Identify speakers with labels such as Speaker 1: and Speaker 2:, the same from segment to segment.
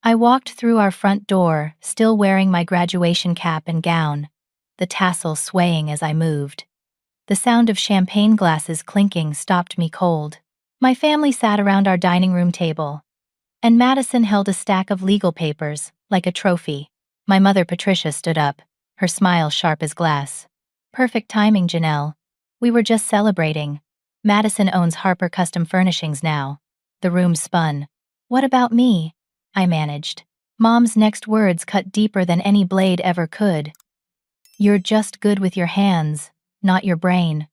Speaker 1: I walked through our front door, still wearing my graduation cap and gown, the tassel swaying as I moved. The sound of champagne glasses clinking stopped me cold. My family sat around our dining room table, and Madison held a stack of legal papers, like a trophy. My mother Patricia stood up, her smile sharp as glass. Perfect timing, Janelle. We were just celebrating. Madison owns Harper Custom Furnishings now. The room spun. What about me? I managed. Mom's next words cut deeper than any blade ever could. You're just good with your hands, not your brain.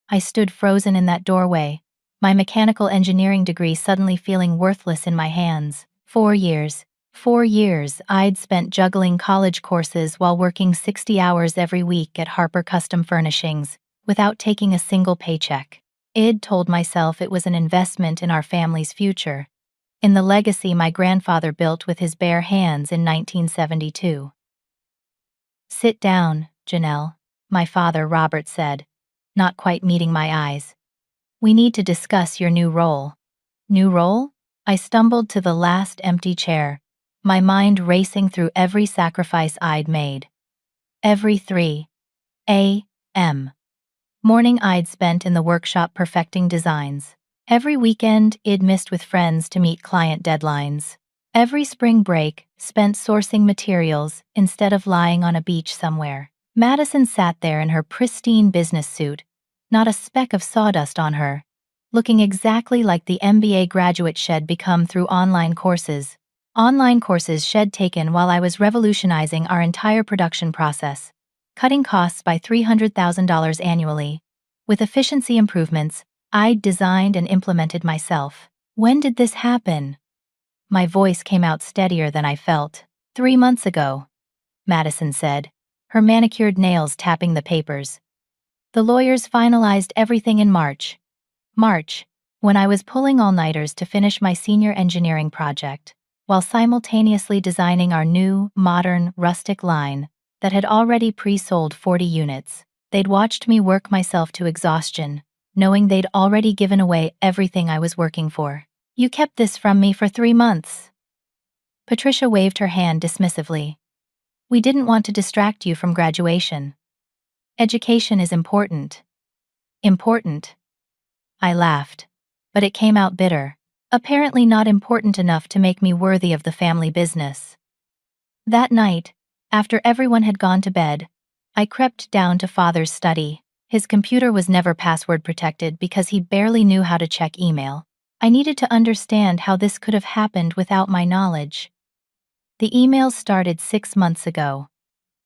Speaker 1: I stood frozen in that doorway, my mechanical engineering degree suddenly feeling worthless in my hands. 4 years. 4 years I'd spent juggling college courses while working 60 hours every week at Harper Custom Furnishings, without taking a single paycheck. I'd told myself it was an investment in our family's future, in the legacy my grandfather built with his bare hands in 1972. Sit down, Janelle, my father Robert said, not quite meeting my eyes. We need to discuss your new role. New role? I stumbled to the last empty chair, my mind racing through every sacrifice I'd made. Every 3 a.m. morning I'd spent in the workshop perfecting designs. Every weekend I'd missed with friends to meet client deadlines. Every spring break spent sourcing materials instead of lying on a beach somewhere. Madison sat there in her pristine business suit, not a speck of sawdust on her, looking exactly like the MBA graduate she'd become through online courses. Online courses she'd taken while I was revolutionizing our entire production process, cutting costs by $300,000 annually, with efficiency improvements I'd designed and implemented myself. When did this happen? My voice came out steadier than I felt. 3 months ago, Madison said, her manicured nails tapping the papers. The lawyers finalized everything in March. When I was pulling all-nighters to finish my senior engineering project, while simultaneously designing our new, modern, rustic line that had already pre-sold 40 units. They'd watched me work myself to exhaustion, knowing they'd already given away everything I was working for. You kept this from me for 3 months. Patricia waved her hand dismissively. We didn't want to distract you from graduation. Education is important. Important. I laughed, but it came out bitter. Apparently not important enough to make me worthy of the family business. That night, after everyone had gone to bed, I crept down to Father's study. His computer was never password protected because he barely knew how to check email. I needed to understand how this could have happened without my knowledge. The emails started 6 months ago.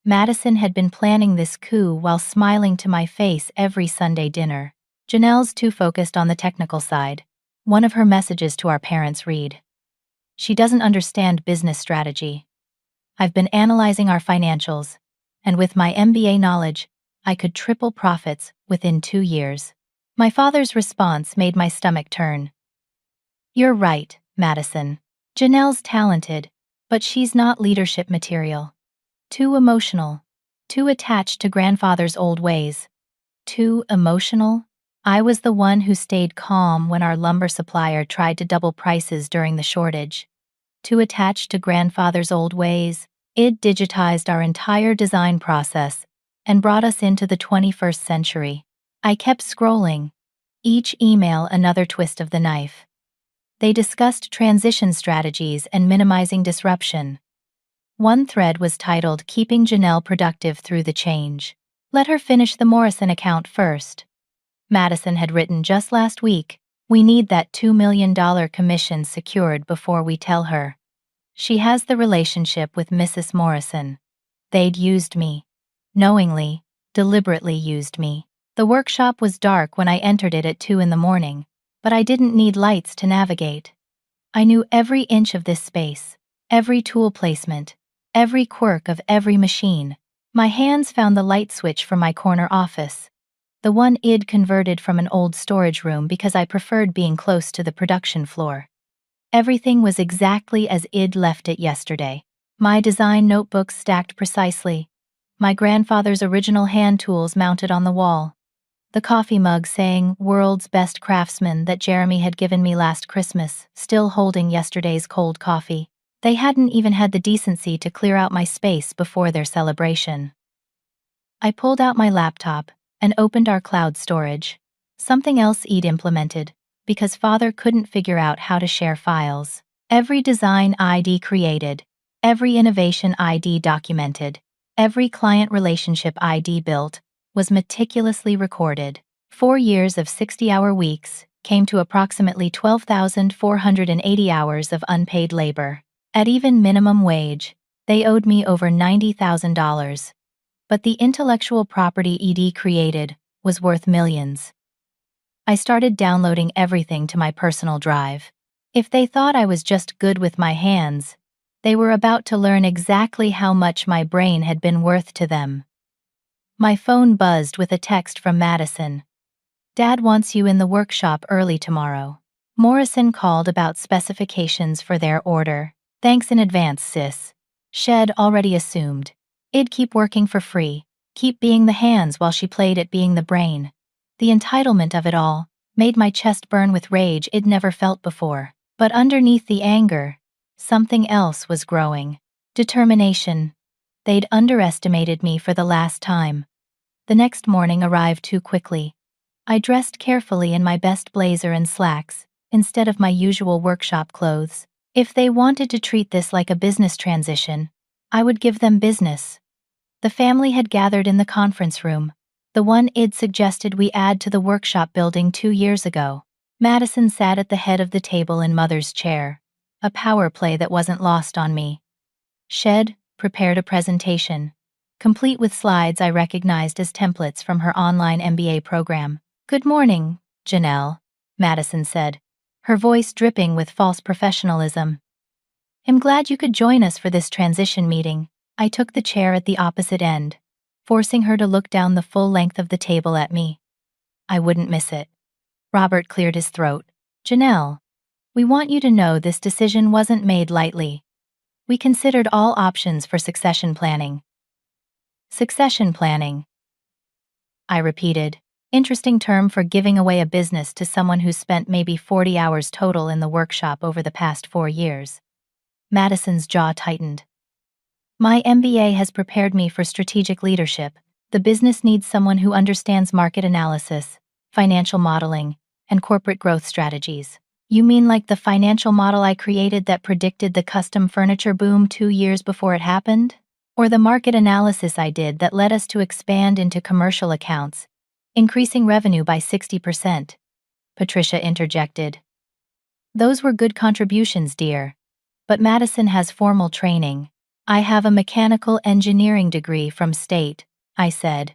Speaker 1: Madison had been planning this coup while smiling to my face every Sunday dinner. Janelle's too focused on the technical side. One of her messages to our parents read, "She doesn't understand business strategy. I've been analyzing our financials, and with my MBA knowledge, I could triple profits within 2 years." My father's response made my stomach turn. You're right, Madison. Janelle's talented, but she's not leadership material. Too emotional. Too attached to grandfather's old ways. Too emotional? I was the one who stayed calm when our lumber supplier tried to double prices during the shortage. Too attached to grandfather's old ways, it digitized our entire design process and brought us into the 21st century. I kept scrolling, each email another twist of the knife. They discussed transition strategies and minimizing disruption. One thread was titled "Keeping Janelle Productive Through the Change." Let her finish the Morrison account first. Madison had written just last week, we need that $2 million commission secured before we tell her. She has the relationship with Mrs. Morrison. They'd used me. Knowingly, deliberately used me. The workshop was dark when I entered it at 2 in the morning, but I didn't need lights to navigate. I knew every inch of this space, every tool placement, every quirk of every machine. My hands found the light switch for my corner office, the one I'd converted from an old storage room because I preferred being close to the production floor. Everything was exactly as I'd left it yesterday. My design notebooks stacked precisely, my grandfather's original hand tools mounted on the wall, the coffee mug saying "World's Best Craftsman" that Jeremy had given me last Christmas, still holding yesterday's cold coffee. They hadn't even had the decency to clear out my space before their celebration. I pulled out my laptop and opened our cloud storage. Something else I'd implemented, because Father couldn't figure out how to share files. Every design ID created, every innovation ID documented, every client relationship ID built, was meticulously recorded. 4 years of 60-hour weeks came to approximately 12,480 hours of unpaid labor. At even minimum wage, they owed me over $90,000. But the intellectual property ED created was worth millions. I started downloading everything to my personal drive. If they thought I was just good with my hands, they were about to learn exactly how much my brain had been worth to them. My phone buzzed with a text from Madison. "Dad wants you in the workshop early tomorrow." Morrison called about specifications for their order. "Thanks in advance, sis." Shed already assumed. I'd keep working for free, keep being the hands while she played at being the brain. The entitlement of it all made my chest burn with rage I'd never felt before. But underneath the anger, something else was growing. Determination. They'd underestimated me for the last time. The next morning arrived too quickly. I dressed carefully in my best blazer and slacks, instead of my usual workshop clothes. If they wanted to treat this like a business transition, I would give them business. The family had gathered in the conference room, the one I'd suggested we add to the workshop building 2 years ago. Madison sat at the head of the table in Mother's chair, a power play that wasn't lost on me. Shed prepared a presentation, complete with slides I recognized as templates from her online MBA program. "Good morning, Janelle," Madison said, her voice dripping with false professionalism. "I'm glad you could join us for this transition meeting." I took the chair at the opposite end, forcing her to look down the full length of the table at me. I wouldn't miss it. Robert cleared his throat. "Janelle, we want you to know this decision wasn't made lightly. We considered all options for succession planning." "Succession planning," I repeated. Interesting term for giving away a business to someone who's spent maybe 40 hours total in the workshop over the past 4 years. Madison's jaw tightened. "My MBA has prepared me for strategic leadership. The business needs someone who understands market analysis, financial modeling, and corporate growth strategies." "You mean like the financial model I created that predicted the custom furniture boom 2 years before it happened? Or the market analysis I did that led us to expand into commercial accounts, increasing revenue by 60%? Patricia interjected. "Those were good contributions, dear. But Madison has formal training. I have a mechanical engineering degree from State," I said.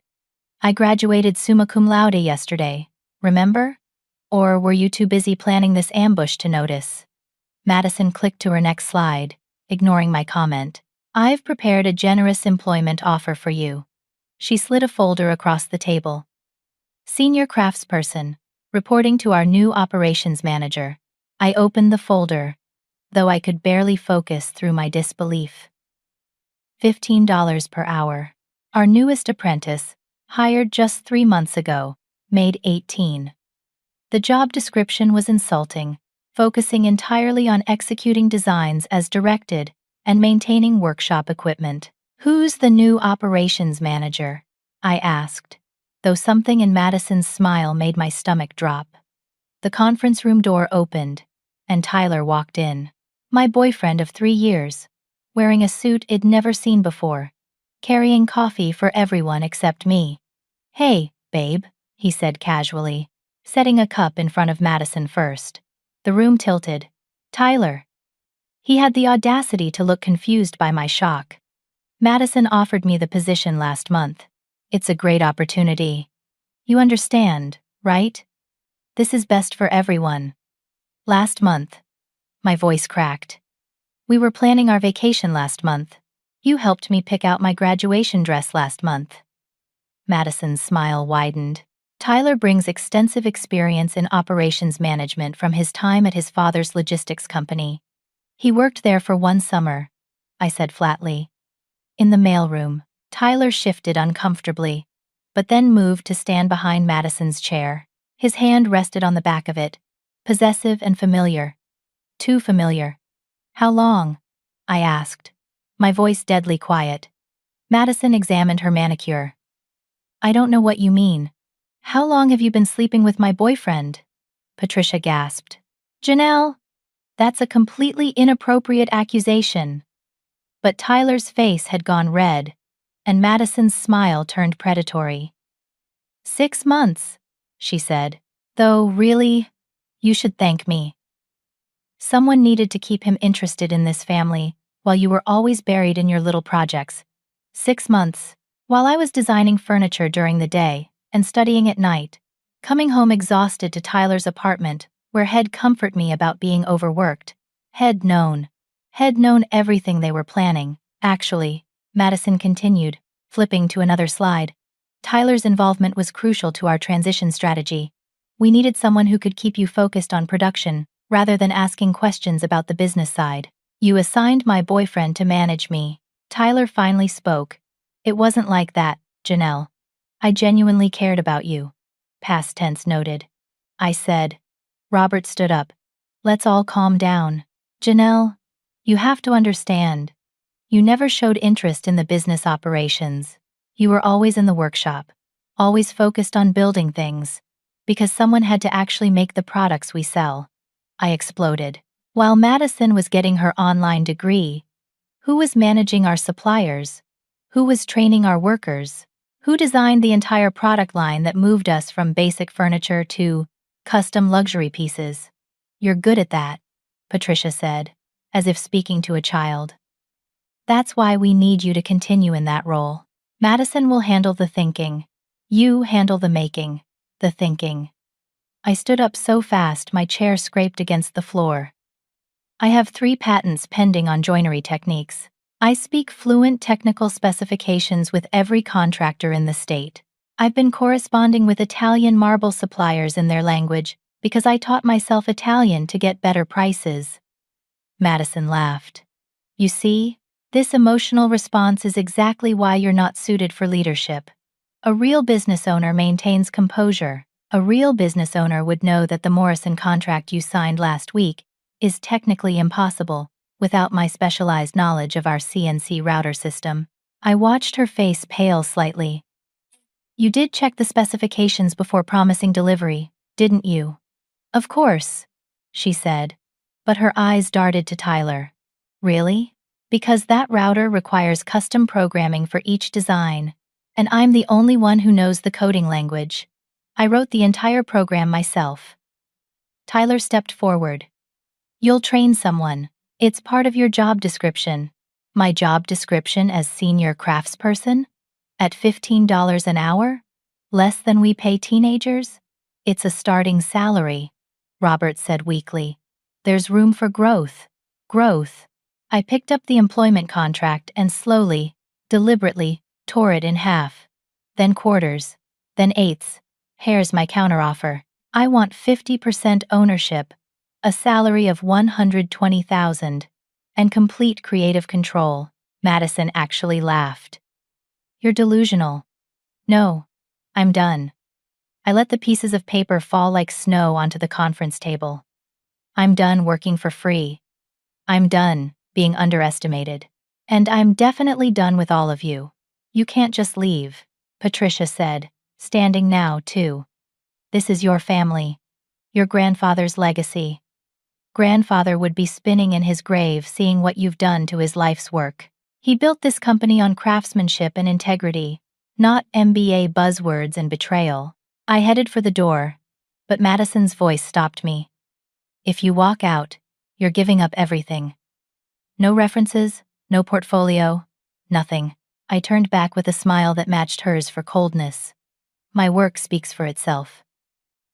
Speaker 1: "I graduated summa cum laude yesterday, remember? Or were you too busy planning this ambush to notice?" Madison clicked to her next slide, ignoring my comment. "I've prepared a generous employment offer for you." She slid a folder across the table. "Senior craftsperson, reporting to our new operations manager." I opened the folder, though I could barely focus through my disbelief. $15 per hour. Our newest apprentice, hired just 3 months ago, made 18. The job description was insulting, focusing entirely on executing designs as directed and maintaining workshop equipment. "Who's the new operations manager?" I asked, though something in Madison's smile made my stomach drop. The conference room door opened, and Tyler walked in. My boyfriend of 3 years, wearing a suit I'd never seen before, carrying coffee for everyone except me. "Hey, babe," he said casually, setting a cup in front of Madison first. The room tilted. "Tyler." He had the audacity to look confused by my shock. "Madison offered me the position last month. It's a great opportunity. You understand, right? This is best for everyone." "Last month." My voice cracked. "We were planning our vacation last month. You helped me pick out my graduation dress last month." Madison's smile widened. "Tyler brings extensive experience in operations management from his time at his father's logistics company. He worked there for 1 summer," I said flatly. In the mailroom, Tyler shifted uncomfortably, but then moved to stand behind Madison's chair. His hand rested on the back of it, possessive and familiar. Too familiar. "How long?" I asked, my voice deadly quiet. Madison examined her manicure. I don't know what you mean. How long have you been sleeping with my boyfriend? Patricia gasped. Janelle, that's a completely inappropriate accusation. But Tyler's face had gone red, and Madison's smile turned predatory. 6 months, she said. Though, really, you should thank me. Someone needed to keep him interested in this family, while you were always buried in your little projects. 6 months, while I was designing furniture during the day and studying at night, coming home exhausted to Tyler's apartment, where Head comforted me about being overworked. Head known everything they were planning. Actually, Madison continued, flipping to another slide. Tyler's involvement was crucial to our transition strategy. We needed someone who could keep you focused on production, rather than asking questions about the business side. You assigned my boyfriend to manage me. Tyler finally spoke. It wasn't like that, Janelle. I genuinely cared about you. Past tense noted. I said. Robert stood up. Let's all calm down. Janelle, you have to understand. You never showed interest in the business operations. You were always in the workshop, always focused on building things, because someone had to actually make the products we sell. I exploded. While Madison was getting her online degree, who was managing our suppliers? Who was training our workers? Who designed the entire product line that moved us from basic furniture to custom luxury pieces? You're good at that, Patricia said, as if speaking to a child. That's why we need you to continue in that role. Madison will handle the thinking. You handle the making, the thinking. I stood up so fast my chair scraped against the floor. I have 3 patents pending on joinery techniques. I speak fluent technical specifications with every contractor in the state. I've been corresponding with Italian marble suppliers in their language because I taught myself Italian to get better prices. Madison laughed. You see, this emotional response is exactly why you're not suited for leadership. A real business owner maintains composure. A real business owner would know that the Morrison contract you signed last week is technically impossible without my specialized knowledge of our CNC router system. I watched her face pale slightly. You did check the specifications before promising delivery, didn't you? Of course, she said, but her eyes darted to Tyler. Really? Because that router requires custom programming for each design, and I'm the only one who knows the coding language. I wrote the entire program myself. Tyler stepped forward. You'll train someone. It's part of your job description. My job description as senior craftsperson? At $15 an hour? Less than we pay teenagers? It's a starting salary, Robert said weakly. There's room for growth. Growth. I picked up the employment contract and slowly, deliberately, tore it in half. Then quarters. Then eighths. Here's my counteroffer. I want 50% ownership, a salary of $120,000, and complete creative control. Madison actually laughed. You're delusional. No, I'm done. I let the pieces of paper fall like snow onto the conference table. I'm done working for free. I'm done being underestimated. And I'm definitely done with all of you. You can't just leave, Patricia said, standing now, too. This is your family. Your grandfather's legacy. Grandfather would be spinning in his grave seeing what you've done to his life's work. He built this company on craftsmanship and integrity, not MBA buzzwords and betrayal. I headed for the door, but Madison's voice stopped me. If you walk out, you're giving up everything. No references, no portfolio, nothing. I turned back with a smile that matched hers for coldness. My work speaks for itself.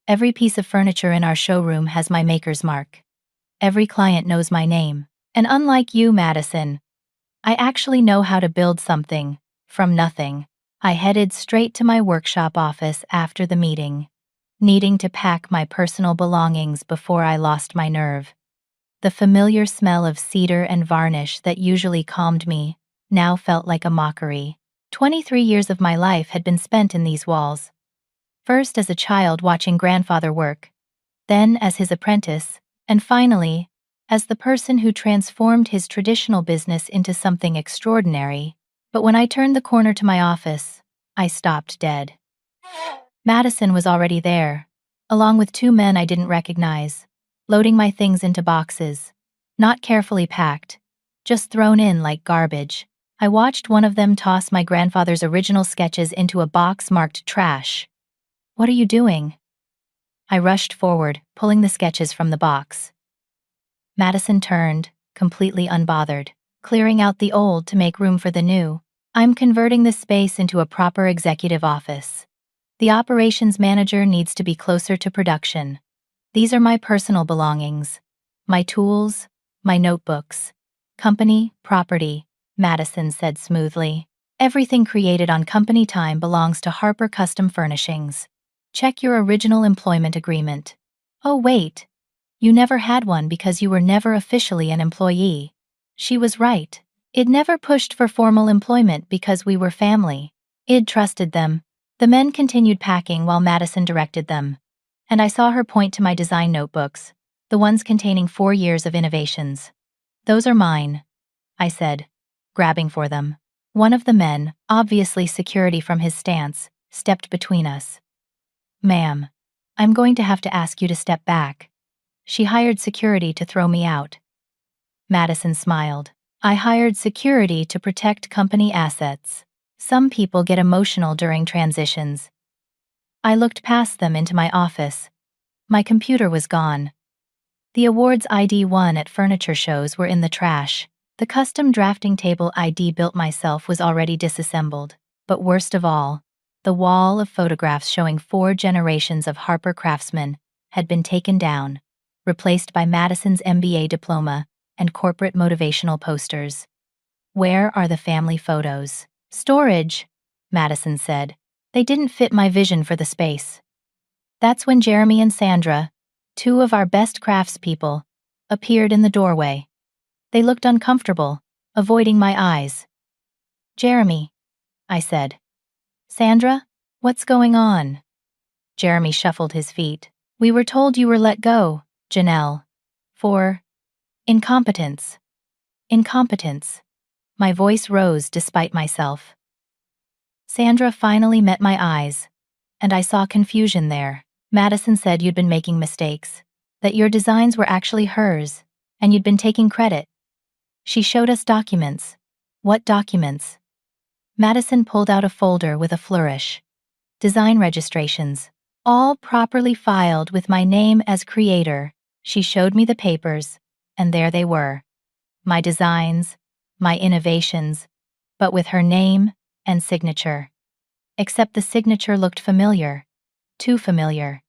Speaker 1: Every piece of furniture in our showroom has my maker's mark. Every client knows my name. And unlike you, Madison, I actually know how to build something from nothing. I headed straight to my workshop office after the meeting, needing to pack my personal belongings before I lost my nerve. The familiar smell of cedar and varnish that usually calmed me now felt like a mockery. 23 years of my life had been spent in these walls. First as a child watching grandfather work, then as his apprentice, and finally, as the person who transformed his traditional business into something extraordinary. But when I turned the corner to my office, I stopped dead. Madison was already there, along with two men I didn't recognize, loading my things into boxes, not carefully packed, just thrown in like garbage. I watched one of them toss my grandfather's original sketches into a box marked trash. "What are you doing?" I rushed forward, pulling the sketches from the box. Madison turned, completely unbothered, clearing out the old to make room for the new. "I'm converting this space into a proper executive office. The operations manager needs to be closer to production. These are my personal belongings, my tools, my notebooks. Company, property," Madison said smoothly. "Everything created on company time belongs to Harper Custom Furnishings. Check your original employment agreement." "Oh, wait. You never had one because you were never officially an employee." She was right. I'd never pushed for formal employment because we were family. I'd trusted them. The men continued packing while Madison directed them, and I saw her point to my design notebooks, the ones containing 4 years of innovations. "Those are mine," I said, grabbing for them. One of the men, obviously security from his stance, stepped between us. "Ma'am, I'm going to have to ask you to step back. She hired security to throw me out." Madison smiled. "I hired security to protect company assets. Some people get emotional during transitions." I looked past them into my office. My computer was gone. The awards ID won at furniture shows were in the trash. The custom drafting table ID built myself was already disassembled. But worst of all, the wall of photographs showing 4 generations of Harper craftsmen had been taken down, replaced by Madison's MBA diploma and corporate motivational posters. "Where are the family photos?" "Storage," Madison said. "They didn't fit my vision for the space." That's when Jeremy and Sandra, 2 of our best craftspeople, appeared in the doorway. They looked uncomfortable, avoiding my eyes. "Jeremy," I said. "Sandra, what's going on?" Jeremy shuffled his feet. "We were told you were let go, Janelle. For incompetence." Incompetence. My voice rose despite myself. Sandra finally met my eyes, and I saw confusion there. "Madison said you'd been making mistakes, that your designs were actually hers, and you'd been taking credit. She showed us documents." "What documents?" Madison pulled out a folder with a flourish. "Design registrations, all properly filed with my name as creator." She showed me the papers, and there they were. My designs, my innovations, but with her name and signature. Except the signature looked familiar. Too familiar.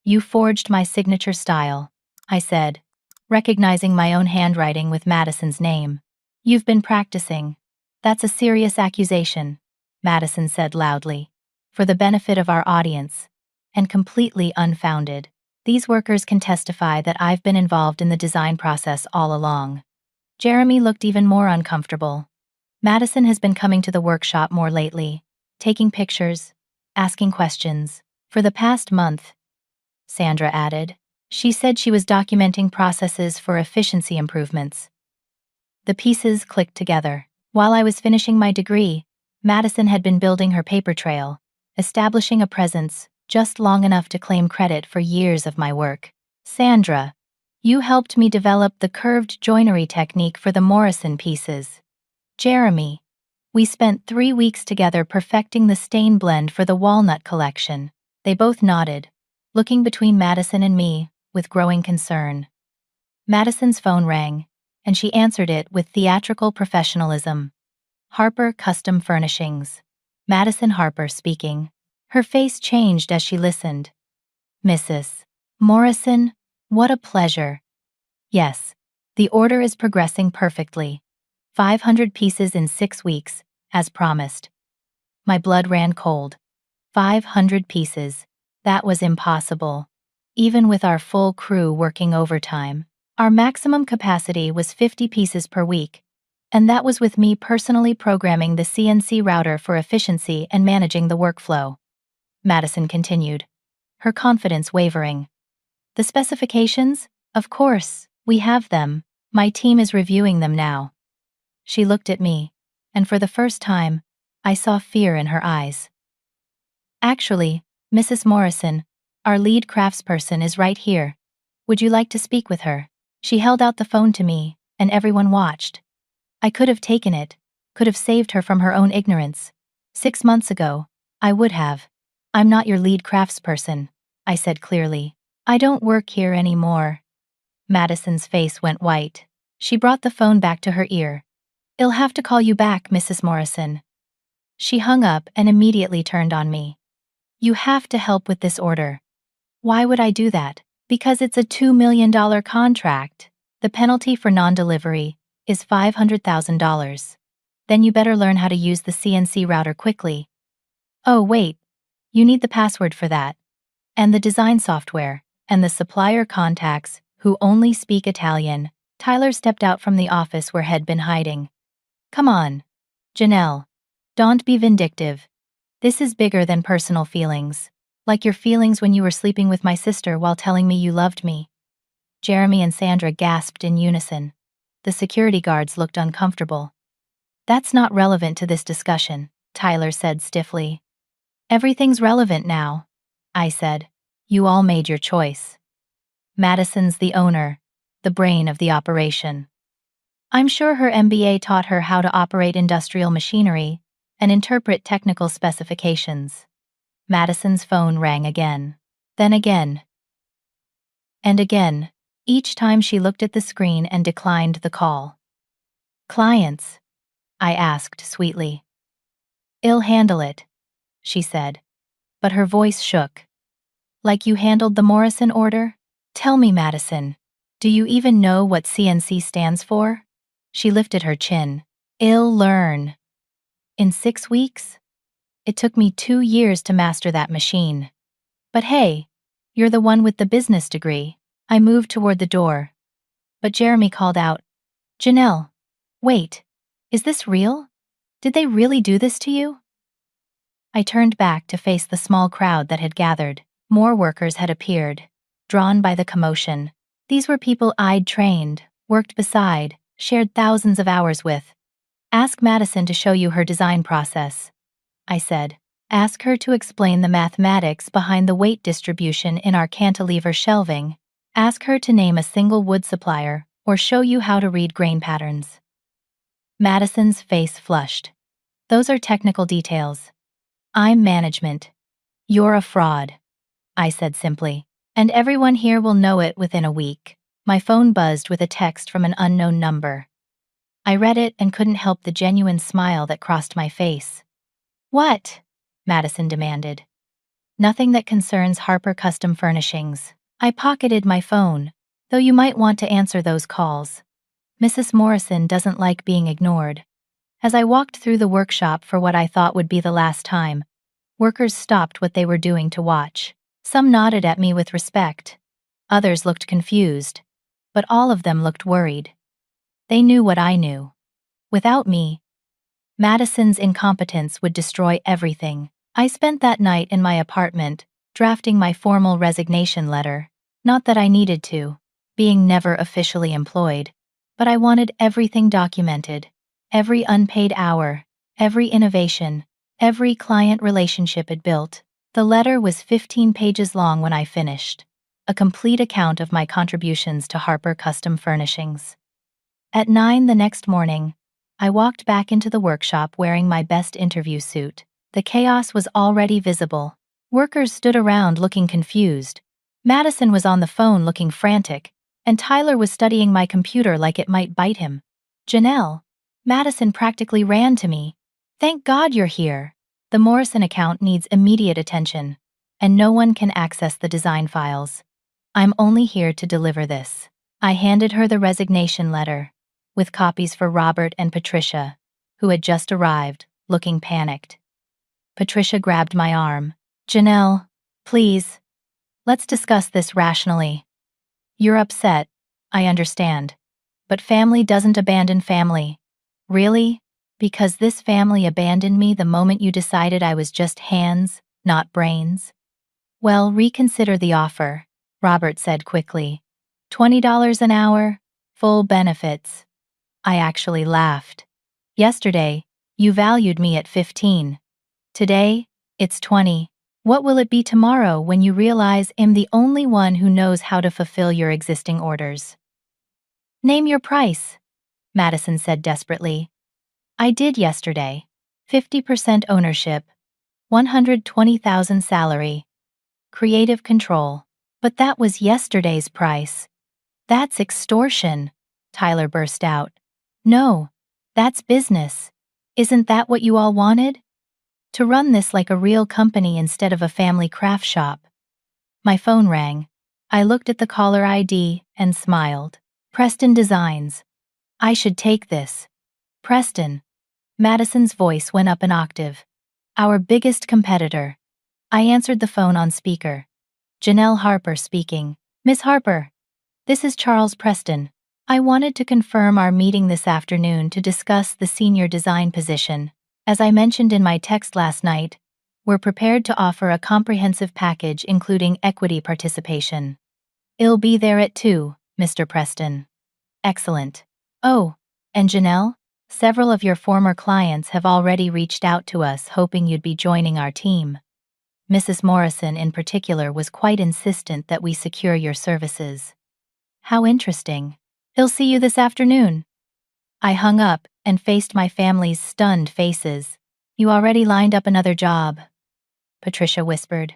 Speaker 1: "You forged my signature style," I said, recognizing my own handwriting with Madison's name. "You've been practicing." "That's a serious accusation," Madison said loudly, for the benefit of our audience, and completely unfounded. "These workers can testify that I've been involved in the design process all along." Jeremy looked even more uncomfortable. "Madison has been coming to the workshop more lately, taking pictures, asking questions. For the past month," Sandra added. "She said she was documenting processes for efficiency improvements." The pieces clicked together. While I was finishing my degree, Madison had been building her paper trail, establishing a presence just long enough to claim credit for years of my work. "Sandra, you helped me develop the curved joinery technique for the Morrison pieces." "Jeremy, we spent 3 weeks together perfecting the stain blend for the walnut collection." They both nodded, looking between Madison and me with growing concern. Madison's phone rang, and she answered it with theatrical professionalism. "Harper Custom Furnishings. Madison Harper speaking." Her face changed as she listened. "Mrs. Morrison, what a pleasure." "Yes, the order is progressing perfectly. 500 pieces in 6 weeks, as promised." My blood ran cold. 500 pieces. That was impossible. Even with our full crew working overtime. Our maximum capacity was 50 pieces per week, and that was with me personally programming the CNC router for efficiency and managing the workflow. Madison continued, her confidence wavering. "The specifications? Of course, We have them. My team is reviewing them now. She looked at me, and for the first time, I saw fear in her eyes. Actually, Mrs. Morrison, our lead craftsperson is right here. Would you like to speak with her? She held out the phone to me, and everyone watched. I could have taken it, could have saved her from her own ignorance. 6 months ago, I would have. I'm not your lead craftsperson, I said clearly. I don't work here anymore. Madison's face went white. She brought the phone back to her ear. I'll have to call you back, Mrs. Morrison. She hung up and immediately turned on me. You have to help with this order. Why would I do that? Because it's a $2 million contract. The penalty for non-delivery is $500,000. Then you better learn how to use the CNC router quickly. Oh wait, you need the password for that. And the design software, and the supplier contacts who only speak Italian. Tyler stepped out from the office where he'd been hiding. Come on, Janelle. Don't be vindictive. This is bigger than personal feelings. Like your feelings when you were sleeping with my sister while telling me you loved me. Jeremy and Sandra gasped in unison. The security guards looked uncomfortable. That's not relevant to this discussion, Tyler said stiffly. Everything's relevant now, I said. You all made your choice. Madison's the owner, the brain of the operation. I'm sure her MBA taught her how to operate industrial machinery and interpret technical specifications. Madison's phone rang again, then again, and again, each time she looked at the screen and declined the call. Clients? I asked sweetly. I'll handle it, she said, but her voice shook. Like you handled the Morrison order? Tell me, Madison, do you even know what CNC stands for? She lifted her chin. I'll learn. In 6 weeks? It took me 2 years to master that machine. But hey, you're the one with the business degree. I moved toward the door. But Jeremy called out, Janelle, wait, is this real? Did they really do this to you? I turned back to face the small crowd that had gathered. More workers had appeared, drawn by the commotion. These were people I'd trained, worked beside, shared thousands of hours with. Ask Madison to show you her design process, I said. Ask her to explain the mathematics behind the weight distribution in our cantilever shelving. Ask her to name a single wood supplier or show you how to read grain patterns. Madison's face flushed. Those are technical details. I'm management. You're a fraud, I said simply. And everyone here will know it within a week. My phone buzzed with a text from an unknown number. I read it and couldn't help the genuine smile that crossed my face. What? Madison demanded. Nothing that concerns Harper Custom Furnishings. I pocketed my phone, though you might want to answer those calls. Mrs. Morrison doesn't like being ignored. As I walked through the workshop for what I thought would be the last time, workers stopped what they were doing to watch. Some nodded at me with respect. Others looked confused, but all of them looked worried. They knew what I knew. Without me, Madison's incompetence would destroy everything. I spent that night in my apartment, drafting my formal resignation letter. Not that I needed to, being never officially employed, but I wanted everything documented. Every unpaid hour, every innovation, every client relationship it built. The letter was 15 pages long when I finished, a complete account of my contributions to Harper Custom Furnishings. At 9 the next morning, I walked back into the workshop wearing my best interview suit. The chaos was already visible. Workers stood around looking confused. Madison was on the phone looking frantic, and Tyler was studying my computer like it might bite him. Janelle, Madison practically ran to me. Thank God you're here. The Morrison account needs immediate attention, and no one can access the design files. I'm only here to deliver this. I handed her the resignation letter, with copies for Robert and Patricia, who had just arrived, looking panicked. Patricia grabbed my arm. Janelle, please, let's discuss this rationally. You're upset, I understand. But family doesn't abandon family. Really? Because this family abandoned me the moment you decided I was just hands, not brains? Well, reconsider the offer, Robert said quickly. $20 an hour, full benefits. I actually laughed. Yesterday, you valued me at 15. Today, it's 20. What will it be tomorrow when you realize I'm the only one who knows how to fulfill your existing orders? Name your price, Madison said desperately. I did yesterday. 50% ownership, 120,000 salary, creative control. But that was yesterday's price. That's extortion, Tyler burst out. No, that's business. Isn't that what you all wanted? To run this like a real company instead of a family craft shop. My phone rang. I looked at the caller ID and smiled. Preston Designs. I should take this. Preston. Madison's voice went up an octave. Our biggest competitor. I answered the phone on speaker. Janelle Harper speaking. Miss Harper. This is Charles Preston. I wanted to confirm our meeting this afternoon to discuss the senior design position. As I mentioned in my text last night, we're prepared to offer a comprehensive package including equity participation. It'll be there at 2, Mr. Preston. Excellent. Oh, and Janelle? Several of your former clients have already reached out to us hoping you'd be joining our team. Mrs. Morrison in particular was quite insistent that we secure your services. How interesting. He'll see you this afternoon. I hung up and faced my family's stunned faces. You already lined up another job, Patricia whispered.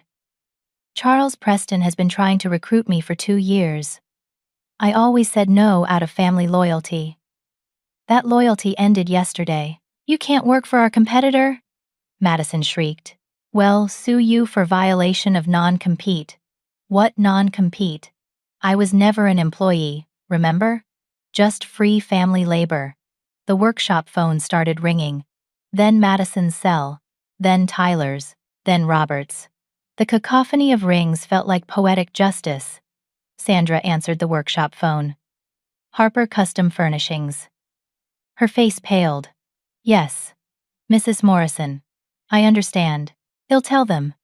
Speaker 1: Charles Preston has been trying to recruit me for 2 years. I always said no out of family loyalty. That loyalty ended yesterday. You can't work for our competitor? Madison shrieked. Well, sue you for violation of non-compete. What non-compete? I was never an employee, remember? Just free family labor. The workshop phone started ringing. Then Madison's cell. Then Tyler's. Then Robert's. The cacophony of rings felt like poetic justice. Sandra answered the workshop phone. Harper Custom Furnishings. Her face paled. Yes. Mrs. Morrison. I understand. He'll tell them.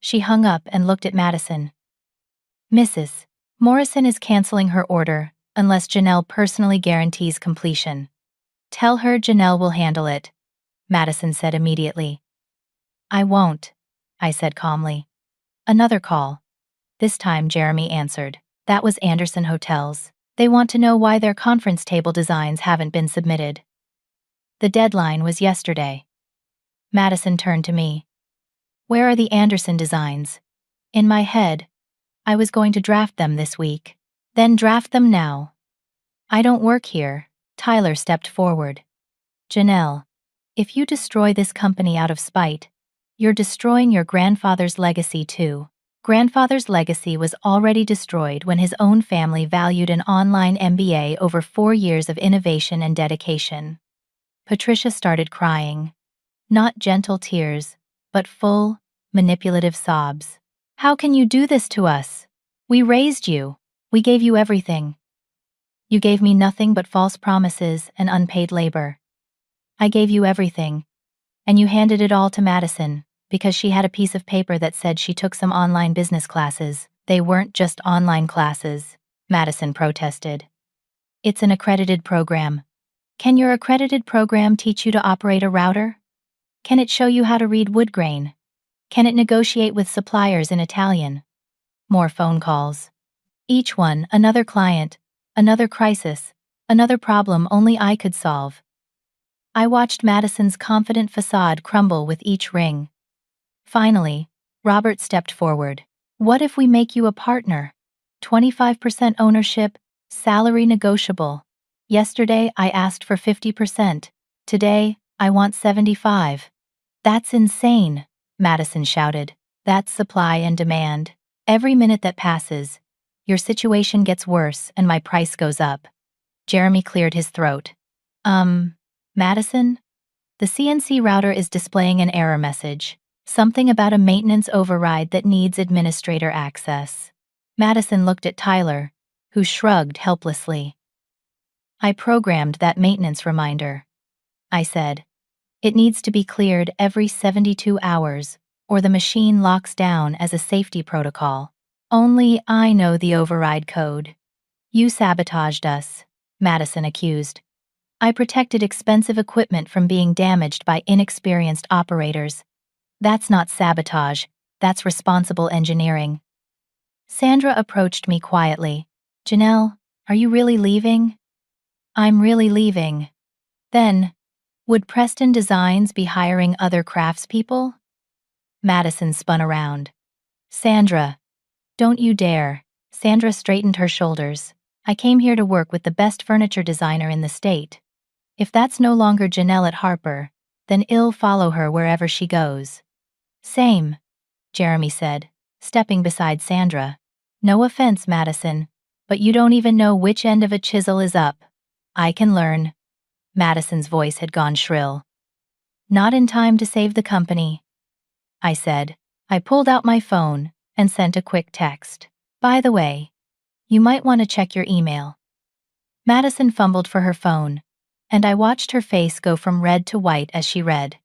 Speaker 1: She hung up and looked at Madison. Mrs. Morrison is canceling her order unless Janelle personally guarantees completion. Tell her Janelle will handle it, Madison said immediately. I won't, I said calmly. Another call. This time Jeremy answered. That was Anderson Hotels. They want to know why their conference table designs haven't been submitted. The deadline was yesterday. Madison turned to me. Where are the Anderson designs? In my head, I was going to draft them this week. Then draft them now. I don't work here. Tyler stepped forward. Janelle, if you destroy this company out of spite, you're destroying your grandfather's legacy too. Grandfather's legacy was already destroyed when his own family valued an online MBA over 4 years of innovation and dedication. Patricia started crying. Not gentle tears, but full, manipulative sobs. How can you do this to us? We raised you. We gave you everything. You gave me nothing but false promises and unpaid labor. I gave you everything, and you handed it all to Madison because she had a piece of paper that said she took some online business classes. They weren't just online classes, Madison protested. It's an accredited program. Can your accredited program teach you to operate a router? Can it show you how to read wood grain? Can it negotiate with suppliers in Italian? More phone calls. Each one, another client, another crisis, another problem only I could solve. I watched Madison's confident facade crumble with each ring. Finally, Robert stepped forward. What if we make you a partner? 25% ownership, salary negotiable. Yesterday I asked for 50%. Today, I want 75. That's insane, Madison shouted. That's supply and demand. Every minute that passes, your situation gets worse and my price goes up. Jeremy cleared his throat. Madison? The CNC router is displaying an error message. Something about a maintenance override that needs administrator access. Madison looked at Tyler, who shrugged helplessly. I programmed that maintenance reminder. I said, it needs to be cleared every 72 hours, or the machine locks down as a safety protocol. Only I know the override code. You sabotaged us, Madison accused. I protected expensive equipment from being damaged by inexperienced operators. That's not sabotage, that's responsible engineering. Sandra approached me quietly. Janelle, are you really leaving? I'm really leaving. Then, would Preston Designs be hiring other craftspeople? Madison spun around. Sandra, don't you dare. Sandra straightened her shoulders. I came here to work with the best furniture designer in the state. If that's no longer Janelle at Harper, then I'll follow her wherever she goes. Same, Jeremy said, stepping beside Sandra. No offense, Madison, but you don't even know which end of a chisel is up. I can learn. Madison's voice had gone shrill. Not in time to save the company, I said. I pulled out my phone and sent a quick text. By the way, you might want to check your email. Madison fumbled for her phone, and I watched her face go from red to white as she read.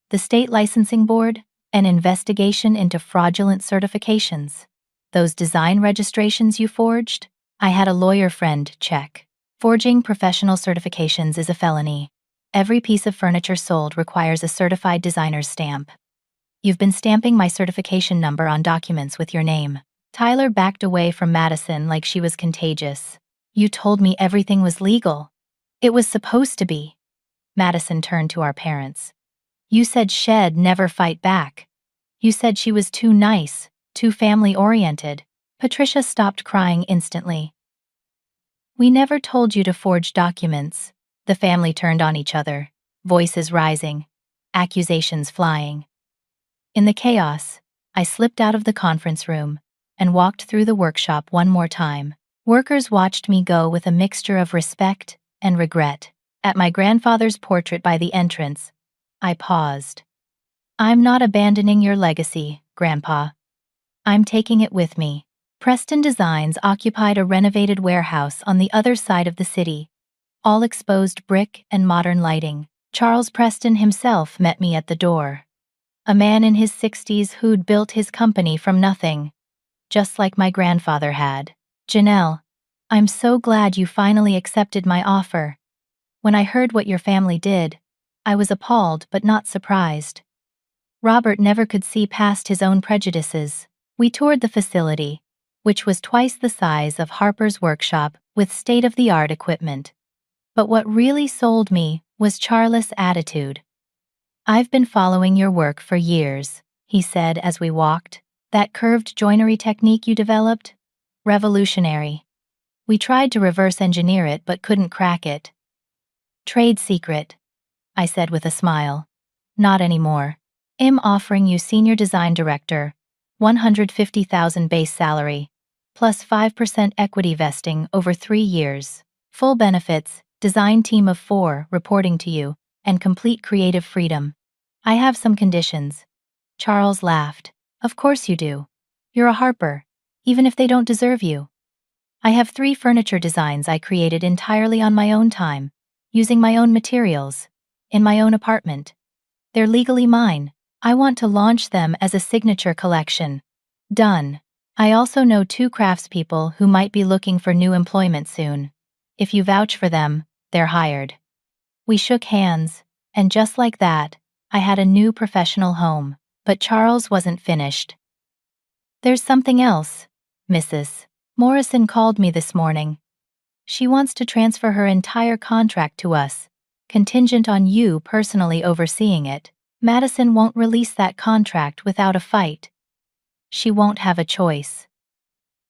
Speaker 1: The State Licensing Board, an investigation into fraudulent certifications. Those design registrations you forged? I had a lawyer friend check. Forging professional certifications is a felony. Every piece of furniture sold requires a certified designer's stamp. You've been stamping my certification number on documents with your name. Tyler backed away from Madison like she was contagious. You told me everything was legal. It was supposed to be. Madison turned to our parents. You said Shed never fight back. You said she was too nice, too family-oriented. Patricia stopped crying instantly. We never told you to forge documents. The family turned on each other, voices rising, accusations flying. In the chaos, I slipped out of the conference room and walked through the workshop one more time. Workers watched me go with a mixture of respect and regret. At my grandfather's portrait by the entrance, I paused. I'm not abandoning your legacy, Grandpa. I'm taking it with me. Preston Designs occupied a renovated warehouse on the other side of the city, all exposed brick and modern lighting. Charles Preston himself met me at the door. A man in his 60s who'd built his company from nothing, just like my grandfather had. Janelle, I'm so glad you finally accepted my offer. When I heard what your family did, I was appalled but not surprised. Robert never could see past his own prejudices. We toured the facility, which was twice the size of Harper's workshop with state-of-the-art equipment. But what really sold me was Charles' attitude. I've been following your work for years, he said as we walked. That curved joinery technique you developed? Revolutionary. We tried to reverse engineer it but couldn't crack it. Trade secret, I said with a smile. Not anymore. I'm offering you Senior Design Director, $150,000 base salary, plus 5% equity vesting over 3 years. Full benefits, design team of 4 reporting to you, and complete creative freedom. I have some conditions. Charles laughed. Of course you do. You're a Harper, even if they don't deserve you. I have 3 furniture designs I created entirely on my own time, using my own materials, in my own apartment. They're legally mine. I want to launch them as a signature collection. Done. I also know 2 craftspeople who might be looking for new employment soon. If you vouch for them, they're hired. We shook hands, and just like that, I had a new professional home. But Charles wasn't finished. There's something else, Mrs. Morrison called me this morning. She wants to transfer her entire contract to us, contingent on you personally overseeing it. Madison won't release that contract without a fight. She won't have a choice.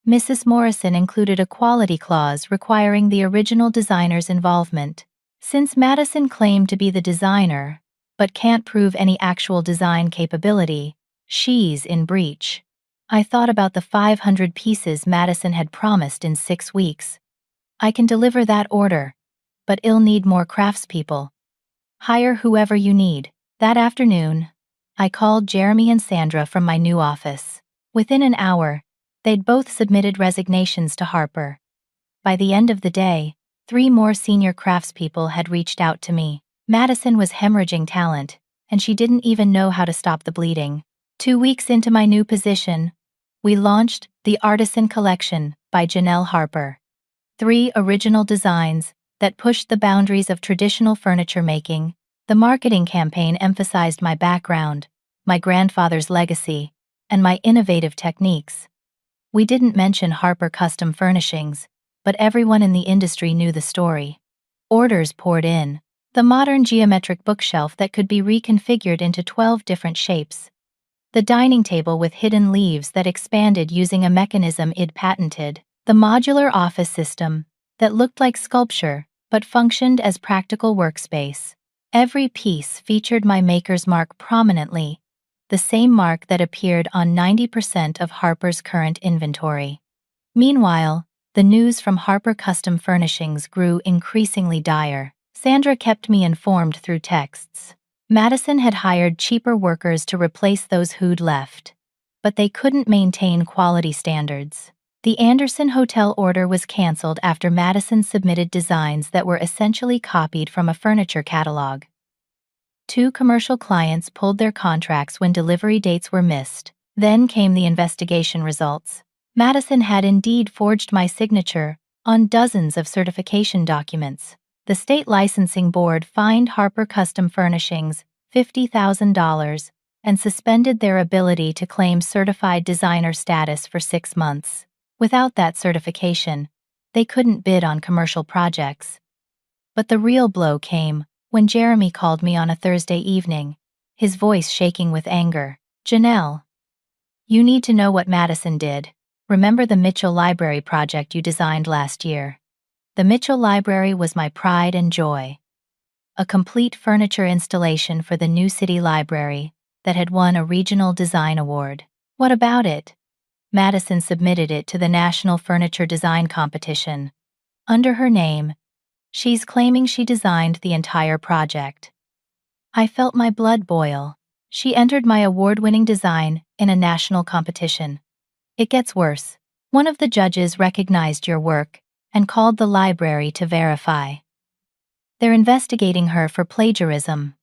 Speaker 1: Mrs. Morrison included a quality clause requiring the original designer's involvement. Since Madison claimed to be the designer, but can't prove any actual design capability, she's in breach. I thought about the 500 pieces Madison had promised in 6 weeks. I can deliver that order, but I'll need more craftspeople. Hire whoever you need. That afternoon, I called Jeremy and Sandra from my new office. Within an hour, they'd both submitted resignations to Harper. By the end of the day, 3 more senior craftspeople had reached out to me. Madison was hemorrhaging talent, and she didn't even know how to stop the bleeding. 2 weeks into my new position, we launched the Artisan Collection by Janelle Harper. 3 original designs that pushed the boundaries of traditional furniture making. The marketing campaign emphasized my background, my grandfather's legacy, and my innovative techniques. We didn't mention Harper Custom Furnishings, but everyone in the industry knew the story. Orders poured in. The modern geometric bookshelf that could be reconfigured into 12 different shapes. The dining table with hidden leaves that expanded using a mechanism I'd patented. The modular office system that looked like sculpture but functioned as practical workspace. Every piece featured my maker's mark prominently, the same mark that appeared on 90% of Harper's current inventory. Meanwhile, the news from Harper Custom Furnishings grew increasingly dire. Sandra kept me informed through texts. Madison had hired cheaper workers to replace those who'd left, but they couldn't maintain quality standards. The Anderson Hotel order was canceled after Madison submitted designs that were essentially copied from a furniture catalog. 2 commercial clients pulled their contracts when delivery dates were missed. Then came the investigation results. Madison had indeed forged my signature on dozens of certification documents. The state licensing board fined Harper Custom Furnishings $50,000 and suspended their ability to claim certified designer status for 6 months. Without that certification, they couldn't bid on commercial projects. But the real blow came when Jeremy called me on a Thursday evening, his voice shaking with anger. "Janelle, you need to know what Madison did. Remember the Mitchell Library project you designed last year? The Mitchell Library was my pride and joy. A complete furniture installation for the New City Library that had won a regional design award. What about it? Madison submitted it to the National Furniture Design Competition. Under her name, she's claiming she designed the entire project. I felt my blood boil. She entered my award-winning design in a national competition. It gets worse. One of the judges recognized your work and called the library to verify. They're investigating her for plagiarism.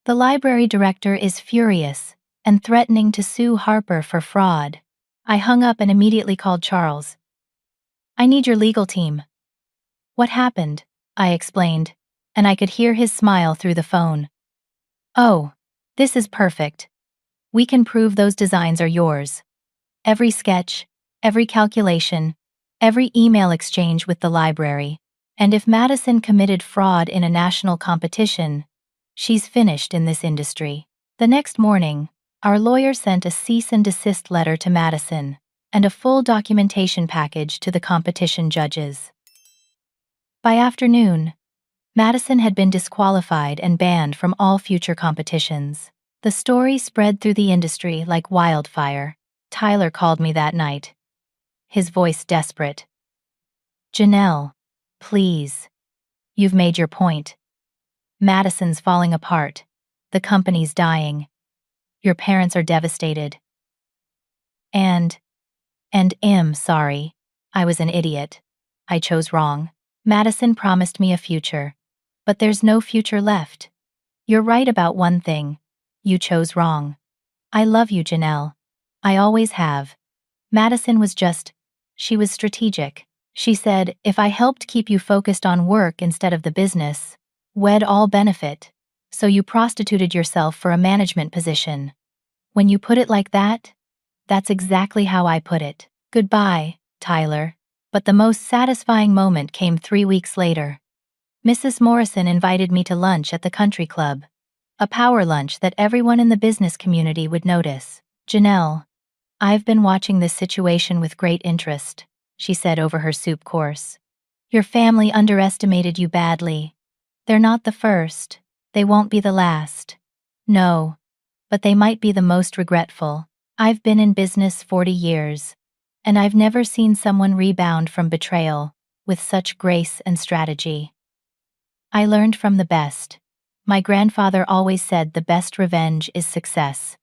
Speaker 1: The library director is furious and threatening to sue Harper for fraud." I hung up and immediately called Charles. "I need your legal team." "What happened?" I explained, and I could hear his smile through the phone. "Oh, this is perfect. We can prove those designs are yours. Every sketch, every calculation, every email exchange with the library. And if Madison committed fraud in a national competition, she's finished in this industry." The next morning, our lawyer sent a cease and desist letter to Madison and a full documentation package to the competition judges. By afternoon, Madison had been disqualified and banned from all future competitions. The story spread through the industry like wildfire. Tyler called me that night, his voice desperate. "Janelle, please. You've made your point. Madison's falling apart. The company's dying. Your parents are devastated. And I'm sorry. I was an idiot. I chose wrong. Madison promised me a future, but there's no future left. You're right about one thing. You chose wrong. I love you, Janelle. I always have. Madison was she was strategic. She said, if I helped keep you focused on work instead of the business, we'd all benefit. So you prostituted yourself for a management position. When you put it like that, that's exactly how I put it. Goodbye, Tyler. But the most satisfying moment came 3 weeks later. Mrs. Morrison invited me to lunch at the country club. A power lunch that everyone in the business community would notice. "Janelle, I've been watching this situation with great interest," she said over her soup course. "Your family underestimated you badly. They're not the first. They won't be the last. No, but they might be the most regretful. I've been in business 40 years, and I've never seen someone rebound from betrayal with such grace and strategy. I learned from the best. My grandfather always said the best revenge is success."